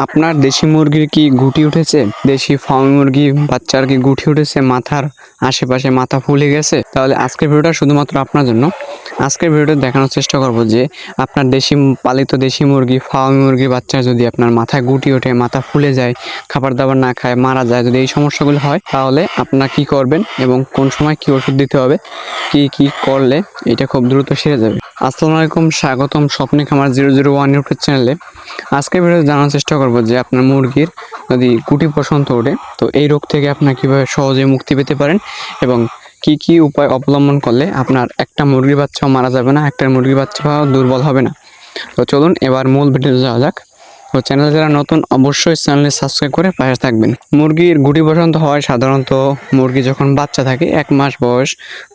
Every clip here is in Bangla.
আপনার দেশি মুরগির কি গুটি উঠেছে? দেশি ফার্মি মুরগি বাচ্চার কি গুটি উঠেছে, মাথার আশেপাশে মাথা ফুলে গেছে? তাহলে আজকের ভিডিওটা শুধুমাত্র আপনার জন্য। আজকের ভিডিওতে দেখানোর চেষ্টা করব যে আপনার পালিত দেশি মুরগি, ফার্মি মুরগির বাচ্চা যদি আপনার মাথায় গুটি ওঠে, মাথা ফুলে যায়, খাবার দাবার না খায় মারা যায়, যদি এই সমস্যাগুলো হয় তাহলে আপনারা কি করবেন এবং কোন সময় কি ওষুধ দিতে হবে, কি করলে এটা খুব দ্রুত সেরে যাবে। আসসালামু আলাইকুম, স্বাগতম স্বপ্নে খামার 001 ইউটিউব চ্যানেলে। আজকের ভিডিওতে জানার চেষ্টা করব যে আপনার মুরগির যদি গুটি বসন্ত ওঠে তো এই রোগ থেকে আপনারা কীভাবে সহজে মুক্তি পেতে পারেন এবং কি উপায় অবলম্বন করলে আপনার একটা মুরগির বাচ্চাও মারা যাবে না, একটা মুরগির বাচ্চাও দুর্বল হবে না। তো চলুন এবার মূল ভিডিওতে যাওয়া যাক। তো চ্যানেল যারা নতুন অবশ্যই চ্যানেলে সাবস্ক্রাইব করে পাশে থাকবেন। মুরগির গুটি বসন্ত হয় সাধারণত মুরগি যখন বাচ্চা থাকে 1 মাস বয়স,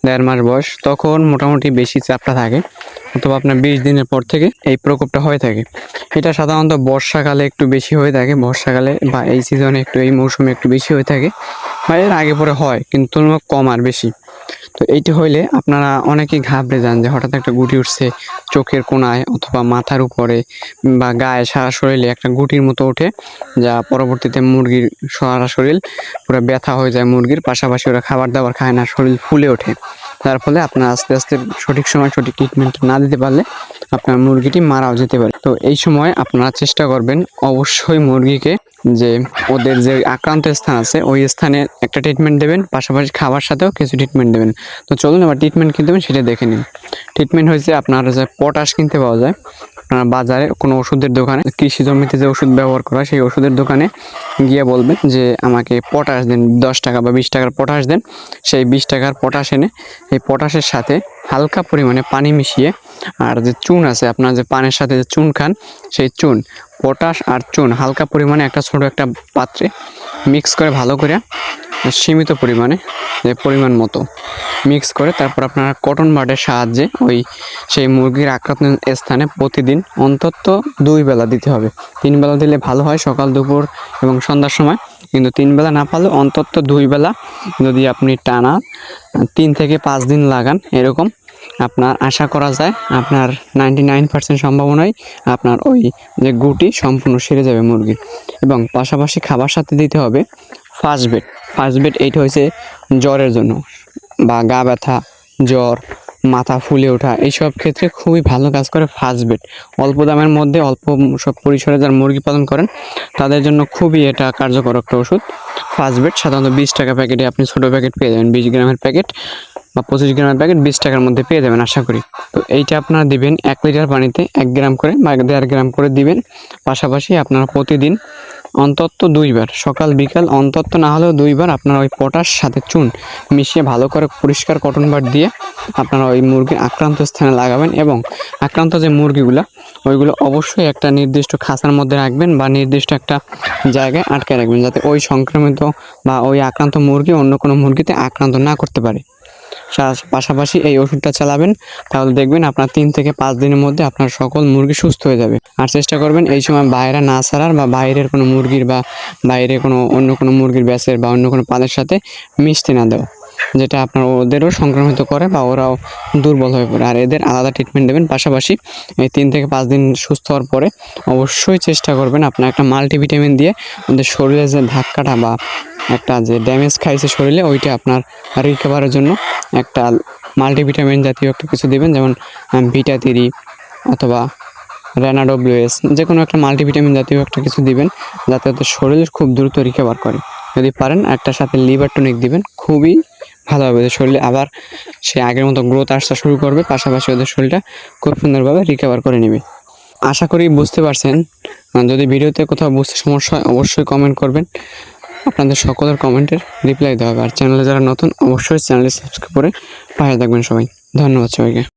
1.5 মাস বয়স, তখন মোটামুটি বেশি চাপটা থাকে, অথবা আপনার 20 দিনের পর থেকে এই প্রকোপটা হয়ে থাকে। এটা সাধারণত বর্ষাকালে একটু বেশি হয়ে থাকে, বর্ষাকালে বা এই সিজনে এই মৌসুমে একটু বেশি হয়ে থাকে, বা এর আগে পরে হয় কিন্তু তুলনামূলক কম আর বেশি। তো এইটি হইলে আপনারা অনেকেই ঘাবড়ে যান যে হঠাৎ একটা গুটি উঠছে চোখের কোণায় অথবা মাথার উপরে বা গায়ে, সারা শরীরে একটা গুটির মতো ওঠে, যা পরবর্তীতে মুরগির সারা শরীর পুরো ব্যথা হয়ে যায় মুরগির, পাশাপাশি ওরা খাবার দাবার খায় না, শরীর ফুলে ওঠে। যার ফলে আপনার আস্তে আস্তে সঠিক সময় সঠিক ট্রিটমেন্ট না দিতে পারলে আপনার মুরগিটি মারাও যেতে পারে। তো এই সময় আপনারা চেষ্টা করবেন অবশ্যই মুরগিকে যে ওদের যে আক্রান্ত স্থান আছে ওই স্থানে একটা ট্রিটমেন্ট দেবেন, পাশাপাশি খাবার সাথেও কিছু ট্রিটমেন্ট দেবেন। তো চলুন এবার ট্রিটমেন্ট কী দেবেন সেটা দেখে নিন। ট্রিটমেন্ট হয়েছে আপনার যে পটাশ কিনতে পাওয়া যায় আপনারা বাজারে কোনো ওষুধের দোকানে, কৃষি জমিতে যে ওষুধ ব্যবহার করা সেই ওষুধের দোকানে গিয়ে বলবেন যে আমাকে পটাশ দেন, 10 টাকা বা 20 টাকার পটাশ দেন। সেই 20 টাকার পটাশ এনে এই পটাশের সাথে হালকা পরিমাণে পানি মিশিয়ে, আর যে চুন আছে আপনার যে পানের সাথে যে চুন খান, সেই চুন, পটাশ আর চুন হালকা পরিমাণে একটা ছোট একটা পাত্রে মিক্স করে ভালো করে সীমিত পরিমাণে, যে পরিমাণ মতো মিক্স করে তারপর আপনারা কটন বাডের সাহায্যে সেই মুরগির আক্রান্ত স্থানে প্রতিদিন অন্তত 2 বেলা দিতে হবে। 3 বেলা দিলে ভালো হয়, সকাল, দুপুর এবং সন্ধ্যার সময়। কিন্তু 3 বেলা না পারলে অন্তত 2 বেলা যদি আপনি টানা 3 থেকে 5 দিন লাগান, এরকম আপনার আশা করা যায় আপনার 99% সম্ভাবনাই আপনার ওই যে গুটি সম্পূর্ণ সেরে যাবে মুরগির। এবং পাশাপাশি খাবার সাথে দিতে হবে ফার্স্ট বেড। এইটা হয়েছে জ্বরের জন্য বা গা ব্যথা, জ্বর, মাথা ফুলে ওঠা, এইসব ক্ষেত্রে খুবই ভালো কাজ করে ফার্স্ট বেড। অল্প দামের মধ্যে অল্প সব পরিসরে যারা মুরগি পালন করেন তাদের জন্য খুবই এটা কার্যকর একটা ওষুধ। ফার্স্ট বেড সাধারণত 20 টাকা প্যাকেটে আপনি ছোটো প্যাকেট পেয়ে যাবেন, 20 গ্রামের প্যাকেট বা 25 গ্রামের প্যাকেট 20 টাকার মধ্যে পেয়ে যাবেন আশা করি। তো এইটা আপনারা দিবেন 1 লিটার পানিতে 1 গ্রাম করে বা 1.5 গ্রাম করে দিবেন। পাশাপাশি আপনারা প্রতিদিন অন্তত 2 বার, সকাল বিকাল অন্তত না হলেও 2 বার আপনারা ওই পটাশ সাথে চুন মিশিয়ে ভালো করে পরিষ্কার কটন বাড দিয়ে আপনারা ওই মুরগির আক্রান্ত স্থানে লাগাবেন। এবং আক্রান্ত যে মুরগিগুলো ওইগুলো অবশ্যই একটা নির্দিষ্ট খাঁচার মধ্যে রাখবেন বা নির্দিষ্ট একটা জায়গায় আটকে রাখবেন, যাতে ওই সংক্রমিত বা ওই আক্রান্ত মুরগি অন্য কোনো মুরগিতে আক্রান্ত না করতে পারে। পাশাপাশি এই ওষুধটা চালাবেন, তাহলে দেখবেন আপনার 3 থেকে 5 দিনের মধ্যে আপনার সকল মুরগি সুস্থ হয়ে যাবে। আর চেষ্টা করবেন এই সময় বাইরে না ছাড়ার বা বাইরের কোনো মুরগির বা বাইরে অন্য কোনো মুরগির ব্যাচের বা অন্য কোনো পালের সাথে মিশতে না দেওয়া, যেটা আপনার ওদেরও সংক্রমিত করে বা ওরাও দুর্বল হয়ে পড়ে। আর এদের আলাদা ট্রিটমেন্ট দেবেন। পাশাপাশি এই 3 থেকে 5 দিন সুস্থ হওয়ার পরে অবশ্যই চেষ্টা করবেন আপনার একটা মাল্টিভিটামিন দিয়ে ওদের শরীরে যে ধাক্কাটা বা একটা যে ড্যামেজ খাইছে শরীরে ওইটা আপনার রিকভারের জন্য একটা মাল্টিভিটামিন জাতীয় একটা কিছু দেবেন, যেমন ভিটা3 অথবা রেনাডব্লিউএস, যে কোনো একটা মাল্টিভিটামিন জাতীয় একটা কিছু দিবেন, যাতে ওদের শরীর খুব দ্রুত রিকভার করে। যদি পারেন একটা সাথে লিভার টনিক দিবেন, খুবই ভালো হবে। ওদের শরীরে আবার সে আগের মতো গ্রোথ আসতে শুরু করবে, পাশাপাশি ওদের শরীরটা খুব সুন্দরভাবে রিকভার করে নেবে। আশা করি বুঝতে পারছেন। যদি ভিডিওতে কোথাও বুঝতে সমস্যা হয় অবশ্যই কমেন্ট করবেন, আপনাদের সকলের কমেন্টের রিপ্লাই দেওয়া হবে। আর চ্যানেলে যারা নতুন অবশ্যই চ্যানেলে সাবস্ক্রাইব করে পাশে থাকবেন সবাই। ধন্যবাদ সবাইকে।